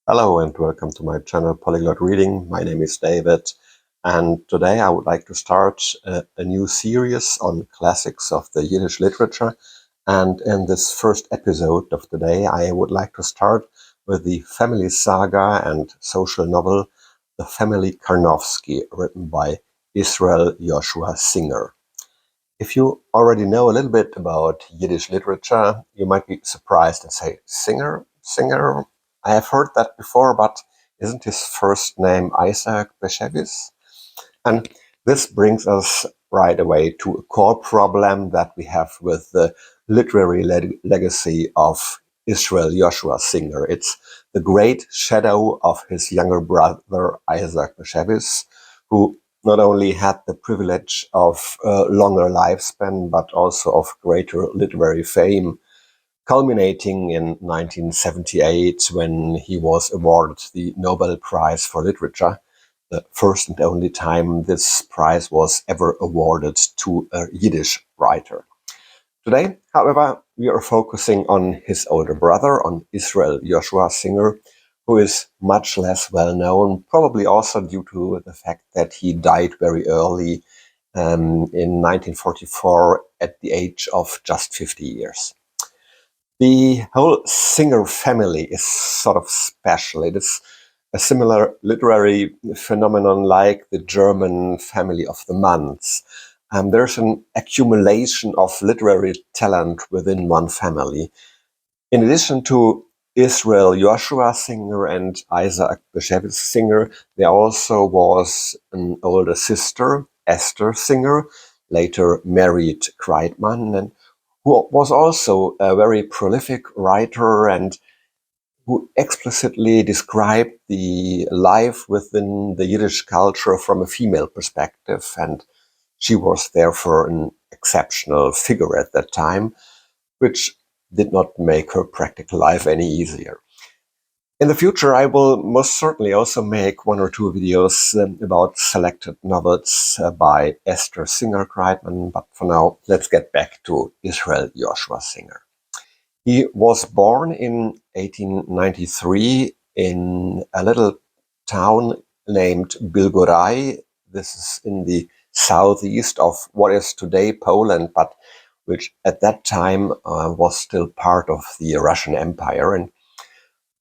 Hello and welcome to my channel Polyglot Reading. My name is David, and today I would like to start a new series on classics of the Yiddish literature. And in this first episode of today, I would like to start with the family saga and social novel The Family Carnovsky, written by Israel Joshua Singer. If you already know a little bit about Yiddish literature, you might be surprised and say, Singer? I have heard that before, but isn't his first name Isaac Bashevis? And this brings us right away to a core problem that we have with the literary legacy of Israel Joshua Singer. It's the great shadow of his younger brother Isaac Bashevis, who not only had the privilege of a longer lifespan, but also of greater literary fame, culminating in 1978 when he was awarded the Nobel Prize for Literature, the first and only time this prize was ever awarded to a Yiddish writer. Today, however, we are focusing on his older brother, on Israel Joshua Singer, who is much less well known, probably also due to the fact that he died very early in 1944 at the age of just 50 years. The whole Singer family is sort of special. It is a similar literary phenomenon like the German family of the months. There's an accumulation of literary talent within one family. In addition to Israel Joshua Singer and Isaac Bashevis Singer, there also was an older sister, Esther Singer, later married Kreitmann, and who was also a very prolific writer and who explicitly described the life within the Yiddish culture from a female perspective. And she was therefore an exceptional figure at that time, which did not make her practical life any easier. In the future, I will most certainly also make one or two videos about selected novels by Esther Singer Kreitmann, but for now, let's get back to Israel Joshua Singer. He was born in 1893 in a little town named Bilgoraj. This is in the southeast of what is today Poland, but which at that time was still part of the Russian Empire. And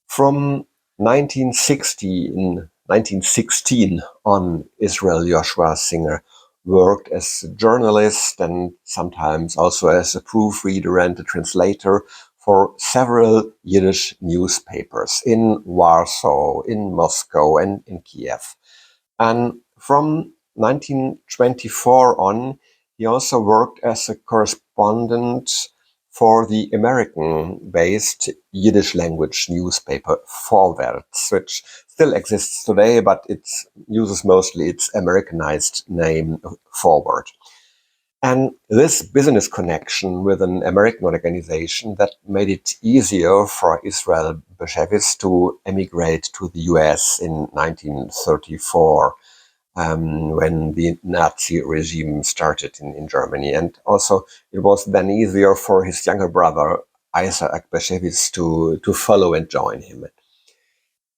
from 1916 on, Israel Joshua Singer worked as a journalist and sometimes also as a proofreader and a translator for several Yiddish newspapers in Warsaw, in Moscow, and in Kiev. And from 1924 on, he also worked as a correspondent for the American-based Yiddish language newspaper Vorwärts, which still exists today, but it uses mostly its Americanized name Forward. And this business connection with an American organization that made it easier for Israel Bashevis to emigrate to the US in 1934. When the Nazi regime started in Germany. And also it was then easier for his younger brother, Isaac Bashevis, to follow and join him.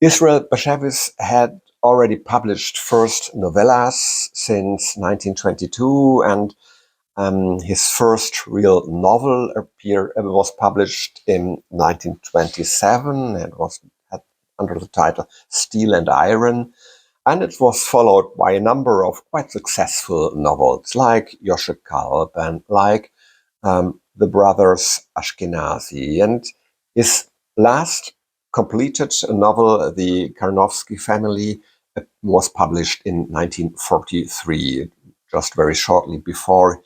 Israel Bashevis had already published first novellas since 1922, and his first real novel was published in 1927 and was under the title Steel and Iron. And it was followed by a number of quite successful novels like Yoshe Kalb and like the brothers Ashkenazi. And his last completed novel, The Carnovsky Family, was published in 1943, just very shortly before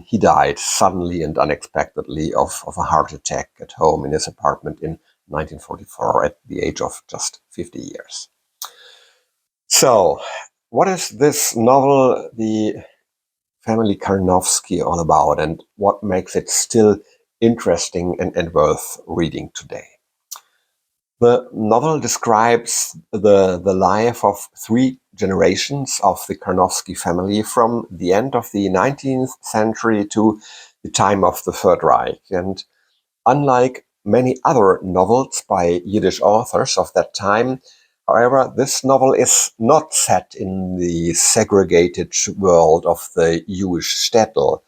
he died suddenly and unexpectedly of a heart attack at home in his apartment in 1944 at the age of just 50 years. So, what is this novel, The Family Carnovsky, all about, and what makes it still interesting and worth reading today? The novel describes the life of three generations of the Carnovsky family from the end of the 19th century to the time of the Third Reich. And unlike many other novels by Yiddish authors of that time. However, this novel is not set in the segregated world of the Jewish shtetl,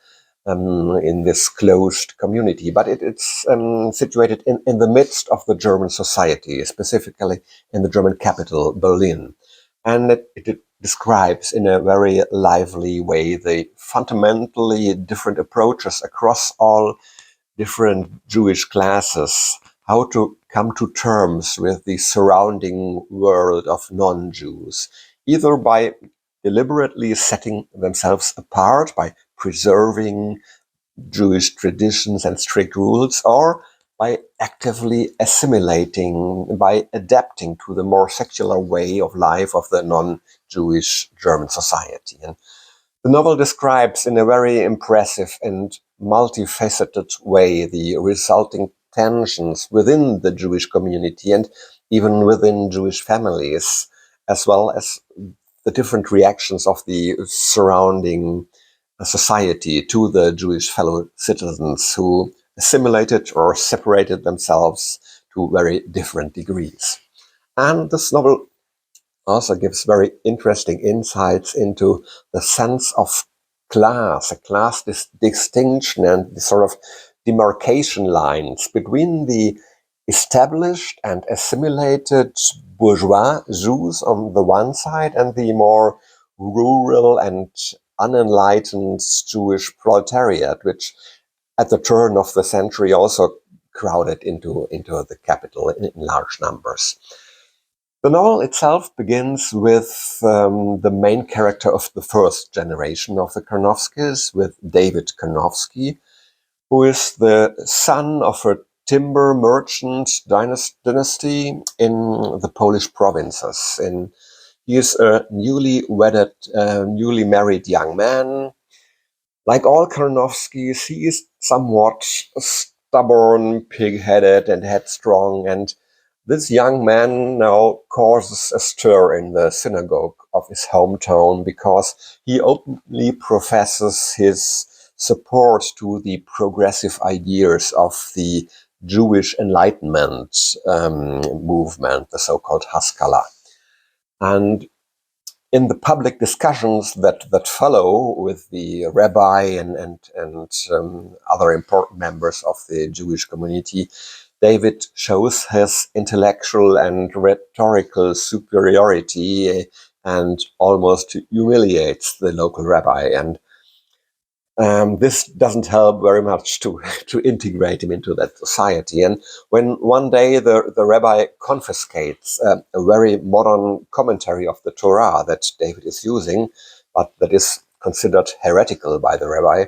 in this closed community, but it's situated in the midst of the German society, specifically in the German capital, Berlin. And it describes in a very lively way the fundamentally different approaches across all different Jewish classes, how to come to terms with the surrounding world of non-Jews, either by deliberately setting themselves apart, by preserving Jewish traditions and strict rules, or by actively assimilating, by adapting to the more secular way of life of the non-Jewish German society. And the novel describes in a very impressive and multifaceted way the resulting tensions within the Jewish community and even within Jewish families, as well as the different reactions of the surrounding society to the Jewish fellow citizens who assimilated or separated themselves to very different degrees. And this novel also gives very interesting insights into the sense of class, a class distinction and the sort of demarcation lines between the established and assimilated bourgeois Jews on the one side and the more rural and unenlightened Jewish proletariat, which at the turn of the century also crowded into the capital in large numbers. The novel itself begins with the main character of the first generation of the Karnovskys, with David Karnovsky, who is the son of a timber merchant dynasty in the Polish provinces. He is a newly wedded, newly married young man. Like all Karnovskys, he is somewhat stubborn, pig-headed, and headstrong, and this young man now causes a stir in the synagogue of his hometown because he openly professes his support to the progressive ideas of the Jewish Enlightenment movement, the so-called Haskalah. And in the public discussions that follow with the rabbi and other important members of the Jewish community, David shows his intellectual and rhetorical superiority and almost humiliates the local rabbi. And this doesn't help very much to integrate him into that society. And when one day the rabbi confiscates a very modern commentary of the Torah that David is using, but that is considered heretical by the rabbi,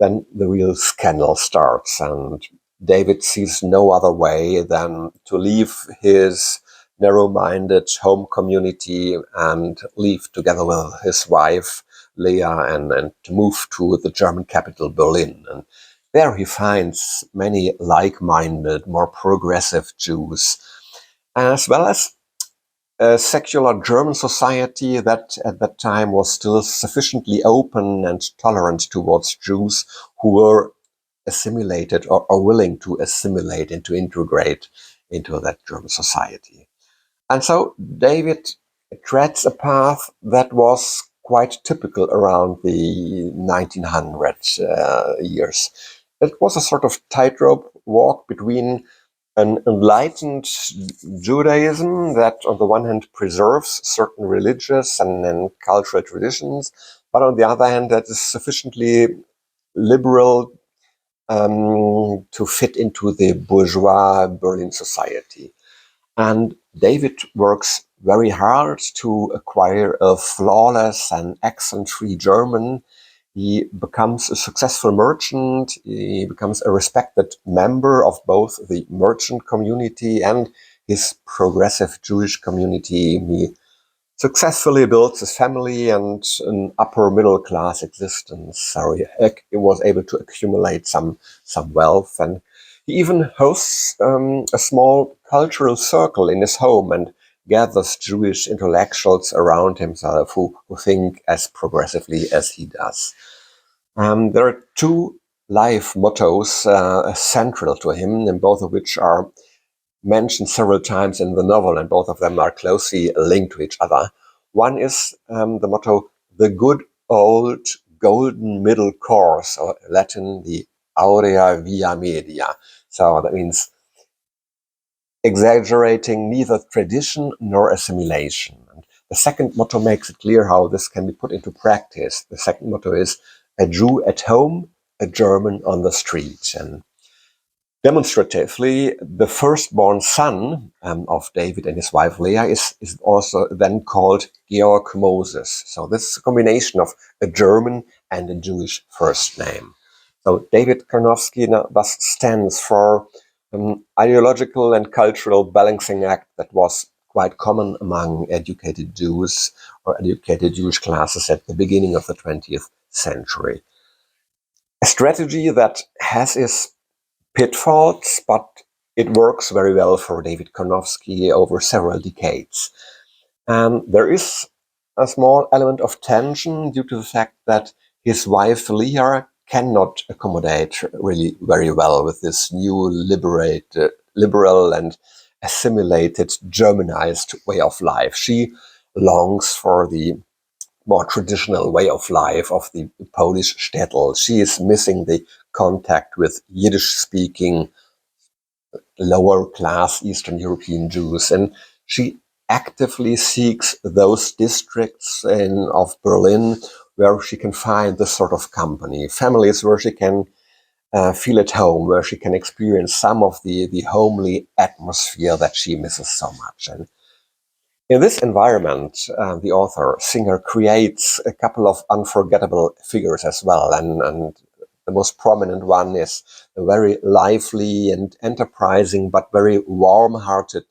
then the real scandal starts. And David sees no other way than to leave his narrow-minded home community and leave together with his wife Leah and to move to the German capital, Berlin. And there he finds many like-minded, more progressive Jews, as well as a secular German society that at that time was still sufficiently open and tolerant towards Jews who were assimilated or willing to assimilate and to integrate into that German society. And so David treads a path that was quite typical around the 1900 years. It was a sort of tightrope walk between an enlightened Judaism that on the one hand preserves certain religious and cultural traditions, but on the other hand that is sufficiently liberal to fit into the bourgeois Berlin society. And David works very hard to acquire a flawless and accent-free German. He becomes a successful merchant. He becomes a respected member of both the merchant community and his progressive Jewish community. He successfully built his family and an upper middle class existence. So he was able to accumulate some wealth, and he even hosts a small cultural circle in his home and gathers Jewish intellectuals around himself who think as progressively as he does. There are two life mottos central to him, and both of which are mentioned several times in the novel, and both of them are closely linked to each other. One is the motto, the good old golden middle course, or Latin, the aurea via media. So that means exaggerating neither tradition nor assimilation. And the second motto makes it clear how this can be put into practice. The second motto is a Jew at home, a German on the street. And demonstratively, the firstborn son of David and his wife Leah is also then called Georg Moses. So this is a combination of a German and a Jewish first name. So David Karnovsky thus stands for an ideological and cultural balancing act that was quite common among educated Jews or educated Jewish classes at the beginning of the 20th century. A strategy that has its pitfalls, but it works very well for David Karnovsky over several decades. There is a small element of tension due to the fact that his wife Leah cannot accommodate really very well with this new liberal and assimilated Germanized way of life. She longs for the more traditional way of life of the Polish shtetl. She is missing the contact with Yiddish-speaking lower class Eastern European Jews, and she actively seeks those districts of Berlin where she can find this sort of company, families where she can feel at home, where she can experience some of the homely atmosphere that she misses so much. And in this environment, the author, Singer, creates a couple of unforgettable figures as well. And the most prominent one is a very lively and enterprising, but very warm-hearted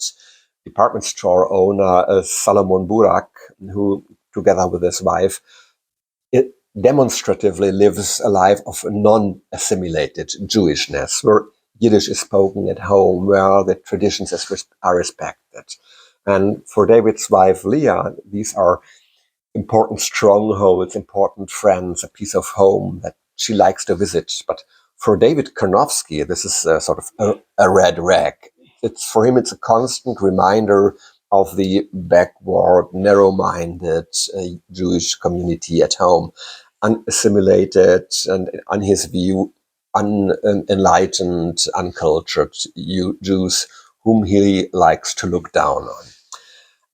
department store owner, Solomon Burak, who, together with his wife, demonstratively lives a life of non-assimilated Jewishness, where Yiddish is spoken at home, where the traditions are respected. And for David's wife, Leah, these are important strongholds, important friends, a piece of home that she likes to visit. But for David Karnovsky, this is a sort of a red rag. For him, it's a constant reminder of the backward, narrow-minded Jewish community at home, unassimilated, and on his view, unenlightened, uncultured Jews whom he likes to look down on.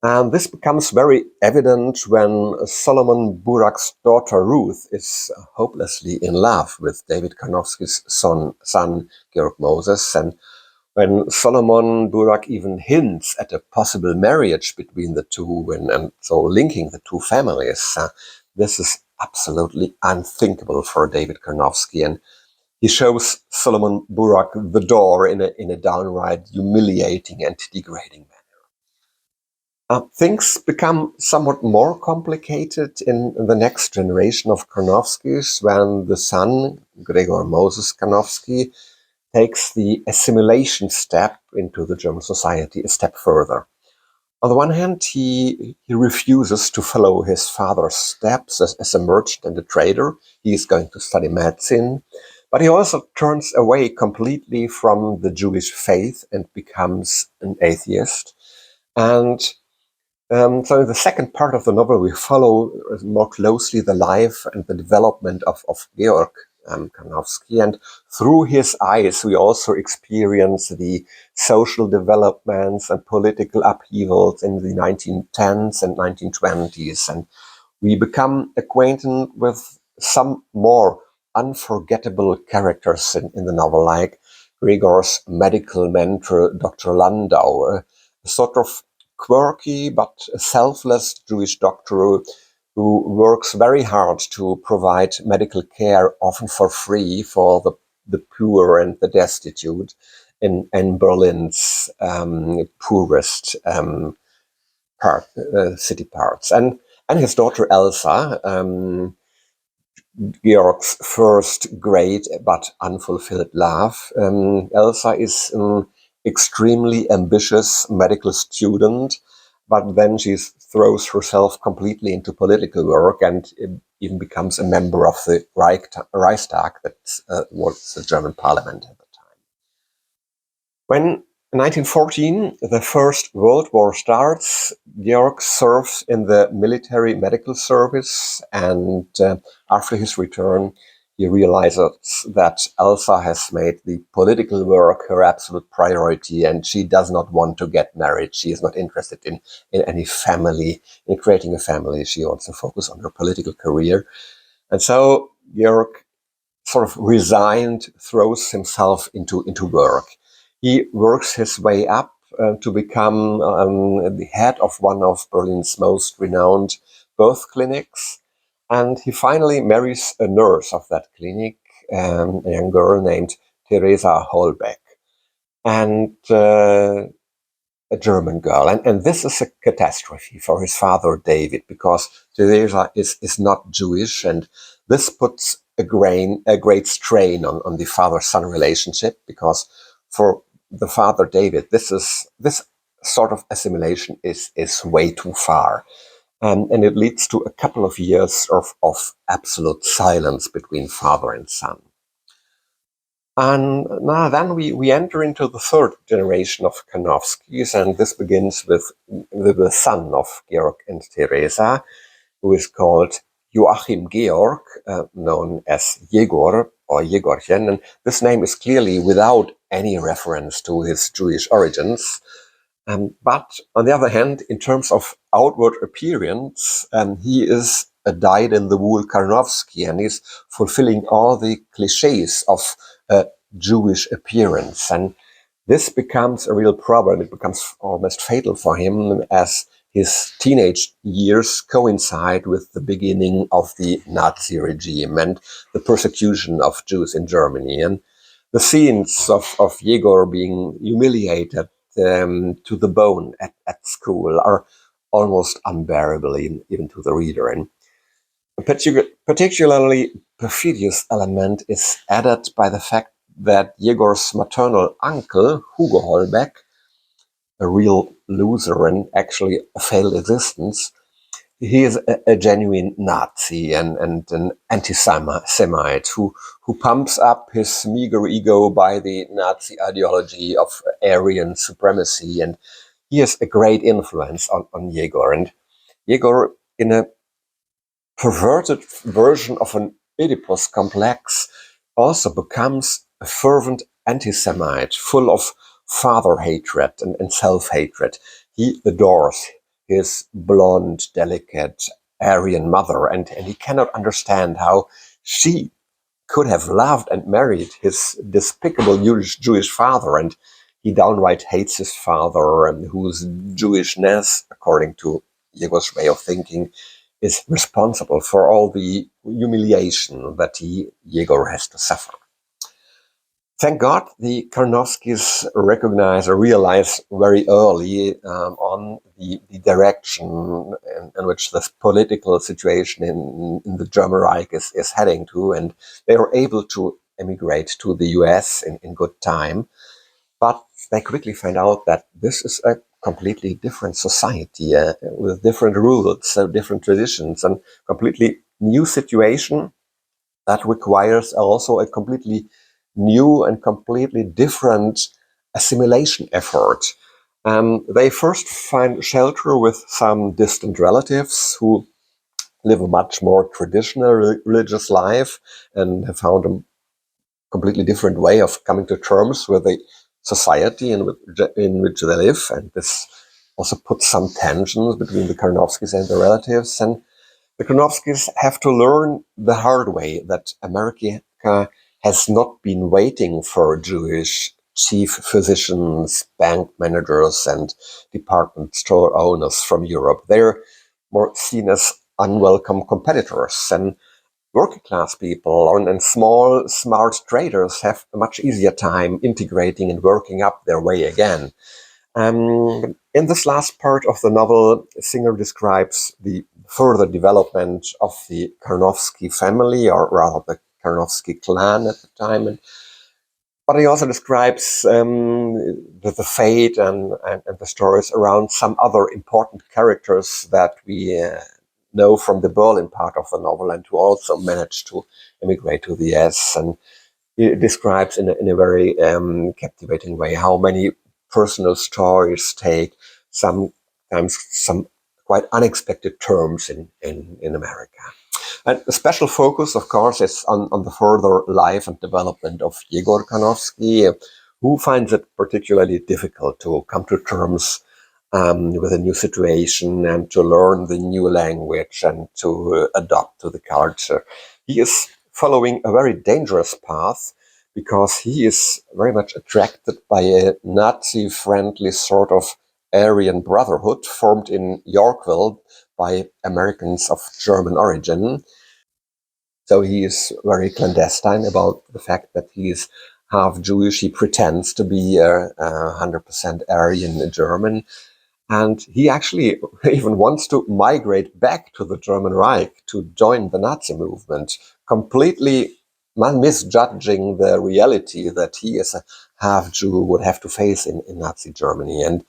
And this becomes very evident when Solomon Burak's daughter Ruth is hopelessly in love with David Karnovsky's son Georg Moses, and when Solomon Burak even hints at a possible marriage between the two, and so linking the two families, this is absolutely unthinkable for David Karnovsky, and he shows Solomon Burak the door in a downright humiliating and degrading manner. Things become somewhat more complicated in the next generation of Karnovskys when the son, Gregor Moses Karnovsky, takes the assimilation step into the German society a step further. On the one hand, he refuses to follow his father's steps as a merchant and a trader. He is going to study medicine, but he also turns away completely from the Jewish faith and becomes an atheist. And so in the second part of the novel, we follow more closely the life and the development of Georg Karnovsky, and through his eyes, we also experience the social developments and political upheavals in the 1910s and 1920s, and we become acquainted with some more unforgettable characters in the novel, like Gregor's medical mentor, Dr. Landau, a sort of quirky but selfless Jewish doctor who works very hard to provide medical care, often for free, for the poor and the destitute in Berlin's poorest city parts. And his daughter Elsa, Georg's first great but unfulfilled love. Elsa is an extremely ambitious medical student, but then she throws herself completely into political work and even becomes a member of the Reichstag, that was the German parliament at the time. When in 1914 the First World War starts, Georg serves in the military medical service, and after his return, he realizes that Elsa has made the political work her absolute priority, and she does not want to get married. She is not interested in any family, in creating a family. She wants to focus on her political career. And so Georg sort of resigned, throws himself into work. He works his way up to become the head of one of Berlin's most renowned birth clinics. And he finally marries a nurse of that clinic, a young girl named Theresa Holbeck, and a German girl. And this is a catastrophe for his father, David, because Theresa is not Jewish, and this puts a great strain on the father-son relationship, because for the father, David, this sort of assimilation is way too far. And it leads to a couple of years of absolute silence between father and son. And now then we enter into the third generation of Carnovskys, and this begins with the son of Georg and Teresa, who is called Joachim Georg, known as Yegor or Yegorchen. And this name is clearly without any reference to his Jewish origins. But on the other hand, in terms of outward appearance, he is a dyed-in-the-wool Carnovsky, and he's fulfilling all the cliches of Jewish appearance. And this becomes a real problem. It becomes almost fatal for him, as his teenage years coincide with the beginning of the Nazi regime and the persecution of Jews in Germany. And the scenes of Yegor being humiliated to the bone at school are almost unbearable, even to the reader. And a particularly perfidious element is added by the fact that Yegor's maternal uncle, Hugo Holbeck, a real loser and actually a failed existence, he is a genuine Nazi and an anti-Semite who pumps up his meager ego by the Nazi ideology of Aryan supremacy. And he has a great influence on Yegor. And Yegor, in a perverted version of an Oedipus complex, also becomes a fervent anti-Semite, full of father hatred and self-hatred. He adores his blonde, delicate Aryan mother, and he cannot understand how she could have loved and married his despicable Jewish father, and he downright hates his father, whose Jewishness, according to Yegor's way of thinking, is responsible for all the humiliation that Yegor has to suffer. Thank God the Carnovskys recognize or realize very early on the direction in which this political situation in the German Reich is heading to, and they are able to emigrate to the US in good time. But they quickly find out that this is a completely different society with different rules, different traditions, and completely new situation that requires also a completely new and completely different assimilation effort. They first find shelter with some distant relatives who live a much more traditional religious life and have found a completely different way of coming to terms with the society in which they live. And this also puts some tensions between the Carnovskys and their relatives. And the Carnovskys have to learn the hard way that America has not been waiting for Jewish chief physicians, bank managers, and department store owners from Europe. They're more seen as unwelcome competitors, and working class people and small, smart traders have a much easier time integrating and working up their way again. In this last part of the novel, Singer describes the further development of the Carnovsky family, or rather the Carnovsky clan at the time. But he also describes the fate and the stories around some other important characters that we know from the Berlin part of the novel, and who also managed to immigrate to the US. And he describes in a very captivating way how many personal stories take sometimes some quite unexpected turns in America. And the special focus, of course, is on the further life and development of Yegor Karnovsky, who finds it particularly difficult to come to terms with a new situation and to learn the new language and to adapt to the culture. He is following a very dangerous path because he is very much attracted by a Nazi-friendly sort of Aryan Brotherhood formed in Yorkville by Americans of German origin. So he is very clandestine about the fact that he is half Jewish. He pretends to be a 100% Aryan German. And he actually even wants to migrate back to the German Reich to join the Nazi movement, completely misjudging the reality that he as a half Jew would have to face in Nazi Germany. And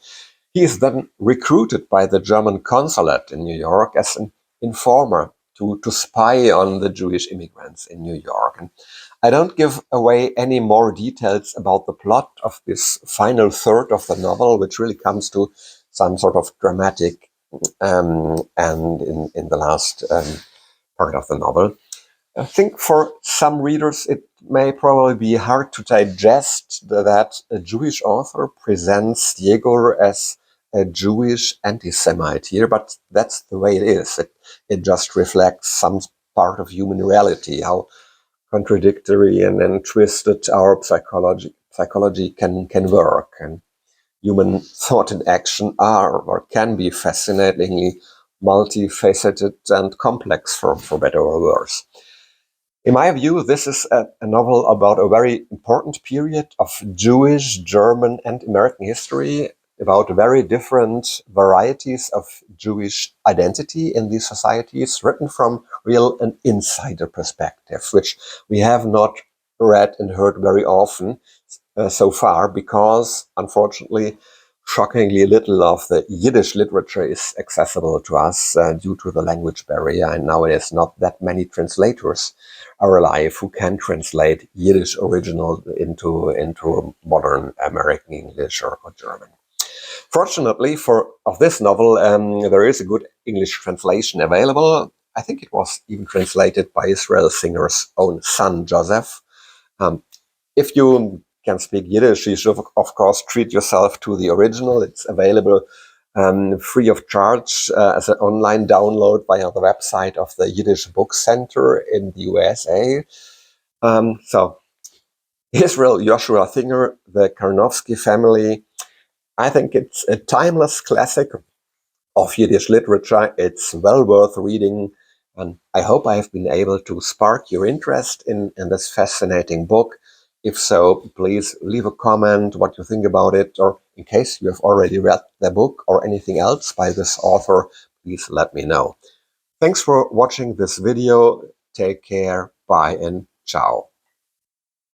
he is then recruited by the German consulate in New York as an informer to spy on the Jewish immigrants in New York. And I don't give away any more details about the plot of this final third of the novel, which really comes to some sort of dramatic end in the last part of the novel. I think for some readers it may probably be hard to digest that a Jewish author presents Yegor as a Jewish anti-Semite here, but that's the way it is. It just reflects some part of human reality, how contradictory and twisted our psychology can work. And human thought and action are or can be fascinatingly multifaceted and complex for better or worse. In my view, this is a novel about a very important period of Jewish, German, and American history, about very different varieties of Jewish identity in these societies, written from real and insider perspectives, which we have not read and heard very often so far, because unfortunately, shockingly little of the Yiddish literature is accessible to us due to the language barrier, and nowadays not that many translators are alive who can translate Yiddish original into modern American English or German. Fortunately for of this novel, there is a good English translation available. I think it was even translated by Israel Singer's own son, Joseph. If you can speak Yiddish, you should, of course, treat yourself to the original. It's available free of charge as an online download via the website of the Yiddish Book Center in the USA. So, Israel Joshua Singer, the Karnovsky family, I think it's a timeless classic of Yiddish literature. It's well worth reading, and I hope I have been able to spark your interest in this fascinating book. If so, please leave a comment what you think about it, or in case you have already read the book or anything else by this author, please let me know. Thanks for watching this video. Take care, bye, and ciao.